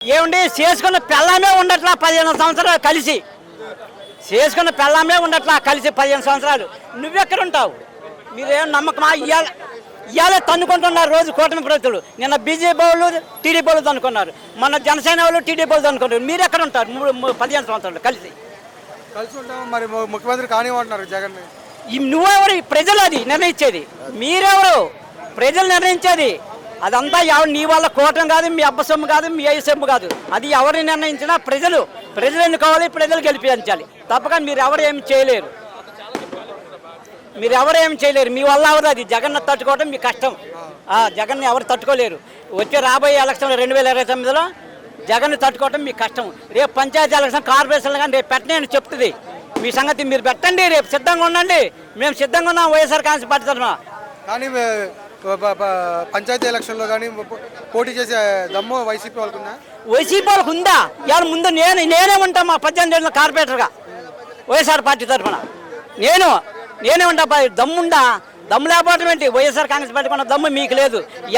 ఏమండి చేసుకున్న పెళ్ళామే ఉండట్లా 15 సంవత్సరాలు కలిసి చేసుకున్న పెళ్ళామే ఉండట్లా కలిసి 15 సంవత్సరాలు నువ్వెక్కడ ఉంటావు? మీరేం నమ్మకమా? ఇవాళ తన్నుకుంటున్నారు రోజు కూటమి ప్రభుత్వాలు. నిన్న బీజేపీ వాళ్ళు టీడీపీ వాళ్ళు తన్నుకున్నారు, మన జనసేన వాళ్ళు టీడీపీ వాళ్ళు తన్నుకున్నారు. మీరు ఎక్కడ ఉంటారు? 15 సంవత్సరాలు కలిసి ఉంటాం. మరి ముఖ్యమంత్రి కానివ్వమంటున్నారు జగన్. నువ్వెవరు? ప్రజలు అది నిర్ణయించేది. మీరెవరు? ప్రజలు నిర్ణయించేది. అదంతా ఎవరు? నీ వల్ల కూటమి కాదు, మీ అబ్బ సొమ్ము కాదు, మీ అయ్య సొమ్ము కాదు. అది ఎవరిని నిర్ణయించినా ప్రజలు ఎన్నుకోవాలి, ప్రజలు గెలిపించాలి. తప్పక మీరు ఎవరు ఏమి చేయలేరు. మీ వల్ల అవదు. అది జగన్ తట్టుకోవడం మీ కష్టం. జగన్ ఎవరు తట్టుకోలేరు. వచ్చే రాబోయే ఎలక్షన్ 2029లో జగన్ తట్టుకోవడం మీ కష్టం. రేపు పంచాయతీ ఎలక్షన్, కార్పొరేషన్ కానీ రేపు పెట్టని చెప్తుంది. మీ సంగతి మీరు పెట్టండి, రేపు సిద్ధంగా ఉండండి. మేము సిద్ధంగా ఉన్నాం వైఎస్ఆర్ కాంగ్రెస్ పార్టీ తరఫున. కానీ పంచాయతీ ఎలక్షన్లో కానీ పోటీ చేసే దమ్ము వైసీపీ వాళ్ళకు ఉందా? వైసీపీ వాళ్ళకు ఉందా? ఎవరు ముందు నేనే ఉంటా మా 18 ఏళ్ళ కార్పొరేటర్గా వైఎస్ఆర్ పార్టీ తరఫున నేనే ఉంటా. దమ్ముందా? దమ్ము లేకపోవడం ఏంటి? వైఎస్ఆర్ కాంగ్రెస్ పార్టీ కొన్న దమ్ము మీకు లేదు.